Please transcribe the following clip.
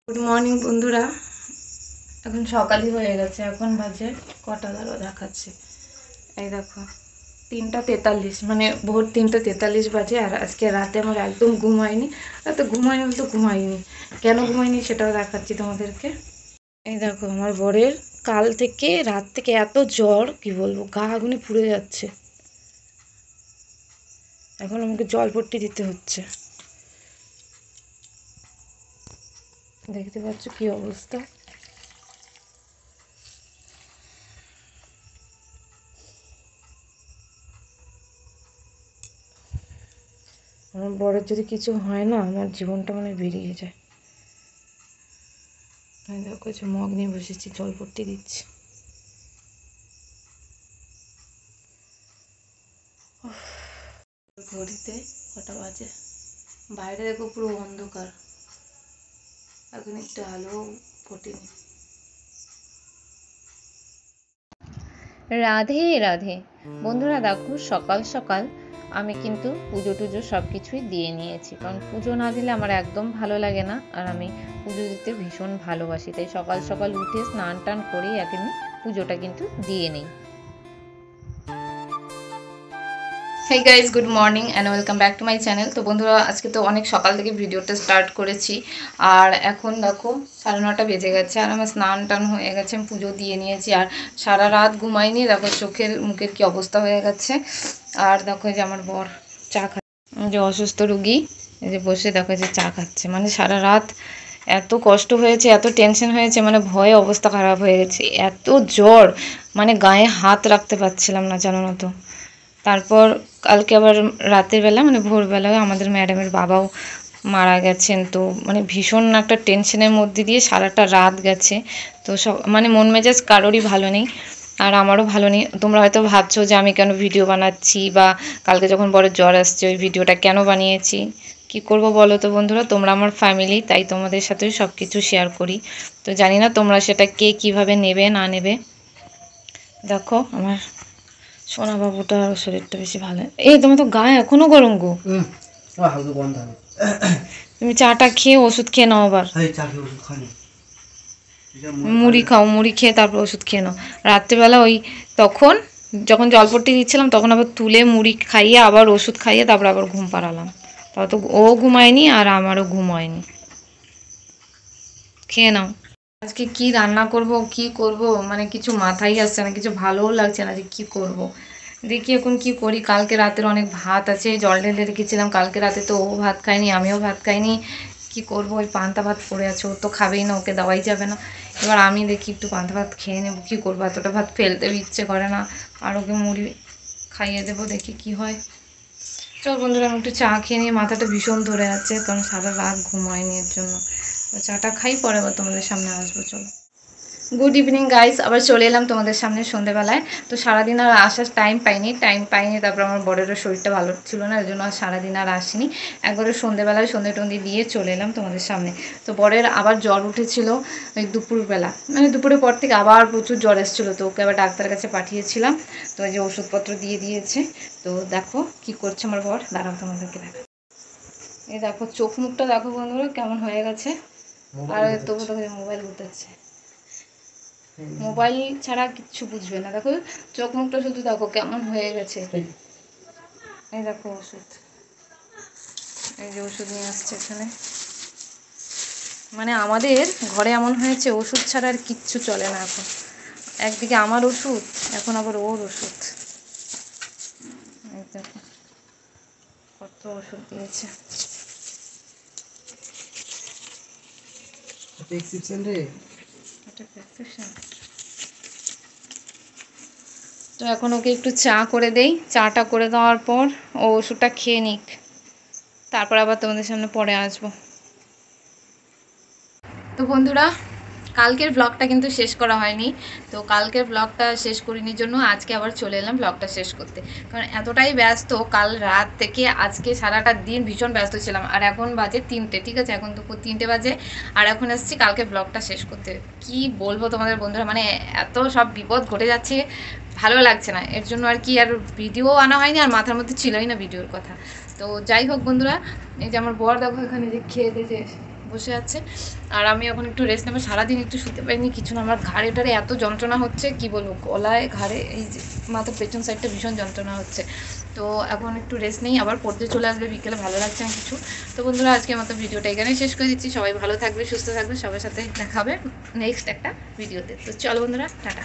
Good morning বন্ধুরা। এখন সকালই হয়ে গেছে। এখন বাজে কটা দাঁড়ো দেখাচ্ছে। এই দেখো 3টা 43, মানে ভোর 3টা 43 বাজে। আর আজকে রাতে আমার একদম ঘুম হয়নি। রাতে ঘুমাইনি বলতে ঘুমাইনি, কেন ঘুমাইনি সেটাও দেখাচ্ছি তোমাদেরকে। এই দেখো আমার বরের কাল থেকে রাত থেকে এত জ্বর, কি বলবো, গা আগুনে পুড়ে যাচ্ছে। এখন আমাকে জলপট্টি দিতে হচ্ছে। দেখতে পাচ্ছ কি অবস্থা। আমার বরের যদি কিছু হয় না, আমার জীবনটা মানে বেরিয়ে যায়। আমি দেখো যে মগ নিয়ে বসেছি, জল ভর্তি দিচ্ছি। ঘড়িতে কটা বাজে, বাইরে দেখো পুরো অন্ধকার, এখন একটু আলো ফোটেনি। রাধে রাধে বন্ধুরা, দেখো সকাল সকাল আমি কিন্তু পুজো টুজো সব কিছুই দিয়ে নিয়েছি, কারণ পুজো না দিলে আমার একদম ভালো লাগে না। আর আমি পুজো দিতে ভীষণ ভালোবাসি, তাই সকাল সকাল উঠে স্নান টান করেই আগে আমি পুজোটা কিন্তু দিয়ে নিই। Hey guys, good morning and welcome back to my channel. তো বন্ধুরা, আজকে তো অনেক সকাল থেকে ভিডিওটা স্টার্ট করেছি, আর এখন দেখো 9:30 বেজে গেছে। আর আমার স্নান টান হয়ে গেছে, আমি পুজো দিয়ে নিয়েছি। আর সারা রাত ঘুমাইনি, দেখো চোখের মুখের কি অবস্থা হয়ে গেছে। আর দেখো যে আমার বর চা খাচ্ছে, যে অসুস্থ রুগী, এই যে বসে দেখো যে চা খাচ্ছে। মানে সারা রাত এত কষ্ট হয়েছে, এত টেনশন হয়েছে, মানে ভয়ে অবস্থা খারাপ হয়ে গেছে। এত জ্বর, মানে গায়ে হাত রাখতে পারছিলাম না, জানো না তো। তারপর কালকে আবার রাতের বেলা, মানে ভোরবেলায় আমাদের ম্যাডামের বাবাও মারা গেছেন। তো মানে ভীষণ একটা টেনশনের মধ্যে দিয়ে সারাটা রাত গেছে। তো সব মানে মন মেজাজ কারোরই ভালো নেই, আর আমারও ভালো নেই। তোমরা হয়তো ভাবছো যে আমি কেন ভিডিও বানাচ্ছি, বা কালকে যখন বড় জ্বর আসছে ওই ভিডিওটা কেন বানিয়েছি। কি করব বলো তো বন্ধুরা, তোমরা আমার ফ্যামিলি, তাই তোমাদের সাথেও সব কিছু শেয়ার করি। তো জানি না তোমরা সেটা কে কীভাবে নেবে না নেবে। দেখো আমার সোনা বাবুটার শরীরটা বেশি ভালো। এই তোমার তো গায়ে এখনো গরম গো। তুমি চাটা খেয়ে ওষুধ খেয়ে নাও আবার। মুড়ি খাও, মুড়ি খেয়ে তারপর ওষুধ খেয়ে নাও। রাত্রিবেলা ওই তখন যখন জলপট্টি দিচ্ছিলাম, তখন আবার তুলে মুড়ি খাইয়ে আবার ওষুধ খাইয়ে তারপর আবার ঘুম পাড়ালাম। তাও তো ও ঘুমায়নি আর আমারও ঘুম হয়নি। খেয়ে নাও। আজকে কি রান্না করব, কি করব, মানে কিছু মাথায় আসছে না, কিছু ভালোও লাগছে না যে কি করব। দেখি এখন কি করি। কালকে রাতের অনেক ভাত আছে, জল ঢেলে রেখেছিলাম। কালকে রাতে তো ও ভাত খায়নি, আমিও ভাত খাইনি। কি করব, ওই পান্তা ভাত পড়ে আছে, ও তো খাবেই না, ওকে দেওয়াই যাবে না। এবার আমি দেখি একটু পান্তা ভাত খেয়ে নেবো। কী করবো, এতটা ভাত ফেলতেও ইচ্ছে করে না। আর ওকে মুড়ি খাইয়ে দেবো, দেখি কি হয়। চল বন্ধুরা, আমি একটু চা খেয়ে নিয়ে, মাথাটা ভীষণ ধরে আছে, কারণ সারা রাত ঘুম হয়নি এর জন্য। তো চাটা খাই, পরে আবার তোমাদের সামনে আসবো। চলো, গুড ইভিনিং গাইস, আবার চলে এলাম তোমাদের সামনে সন্ধেবেলায়। তো সারাদিন আর আসার টাইম পাইনি। তারপর আমার বরেরও শরীরটা ভালো ছিল না, ওই জন্য আর সারাদিন আর আসিনি। একবারে সন্ধেবেলায় সন্ধে টন্ধে দিয়ে চলে এলাম তোমাদের সামনে। তো বরের আবার জ্বর উঠেছিল ওই দুপুরবেলা, মানে দুপুরের পর থেকে আবার প্রচুর জ্বর এসেছিলো। তো ওকে আবার ডাক্তারের কাছে পাঠিয়েছিলাম। তো ওই যে ওষুধপত্র দিয়ে দিয়েছে। তো দেখো কি করছে আমার বর, দাঁড়াও তোমাদেরকে দেখো। এই দেখো চোখ মুখটা দেখো বন্ধুরা কেমন হয়ে গেছে। আর তবু তোকে মোবাইল ঘুরতেছে, মোবাইল ছাড়া কিচ্ছু বুঝবে না। দেখো চোখ মুখটা শুধু দেখো কেমন হয়ে গেছে। এই দেখো ওষুধ, এই যে ওষুধ নিয়ে আসছে এখানে। মানে আমাদের ঘরে এমন হয়েছে, ওষুধ ছাড়া আর কিচ্ছু চলে না এখন। একদিকে আমার ওষুধ, এখন আবার ওর ওষুধ। এই দেখো কত ওষুধ দিয়েছে। এটা প্রেসক্রিপশন। তো এখন ওকে একটু চা করে দেই, চাটা করে দেওয়ার পর ও ওষুধটা খেয়ে নিক, তারপর আবার তোমাদের সামনে পরে আসবো। তো বন্ধুরা, কালকের ব্লগটা কিন্তু শেষ করা হয়নি। তো কালকের ব্লগটা শেষ করিনি জন্য আজকে আবার চলে এলাম ব্লগটা শেষ করতে, কারণ এতটাই ব্যস্ত, কাল রাত থেকে আজকে সারাটা দিন ভীষণ ব্যস্ত ছিলাম। আর এখন বাজে 3টে, ঠিক আছে, এখন দুপুর 3টে বাজে। আর এখন এসেছি কালকে ব্লগটা শেষ করতে। কি বলবো তোমাদের বন্ধুরা, মানে এত সব বিপদ ঘটে যাচ্ছে, ভালো লাগছে না, এর জন্য আর কি আর ভিডিও আনা হয়নি, আর মাথার মধ্যে ছিলই না ভিডিওর কথা। তো যাই হোক বন্ধুরা, এই যে আমার বর দেখো এখানে যে খেয়ে দিয়েছে বসে আছে। আর আমি এখন একটু রেস্ট নেবো, সারাদিন একটু শুতে পারিনি কিছু না, আমার ঘাড়ে টাড়ে এত যন্ত্রণা হচ্ছে কি বলবো, গলায় ঘাড়ে এই যে মাথার পেছন সাইডটা ভীষণ যন্ত্রণা হচ্ছে। তো এখন একটু রেস্ট নেই, আবার পড়তে চলে আসবে বিকেলে, ভালো লাগছে না কিছু। তো বন্ধুরা আজকের মতো ভিডিওটা এখানেই শেষ করে দিচ্ছি। সবাই ভালো থাকবে, সুস্থ থাকবে, সবার সাথে দেখা হবে নেক্সট একটা ভিডিওতে। তো চলো বন্ধুরা, টাটা।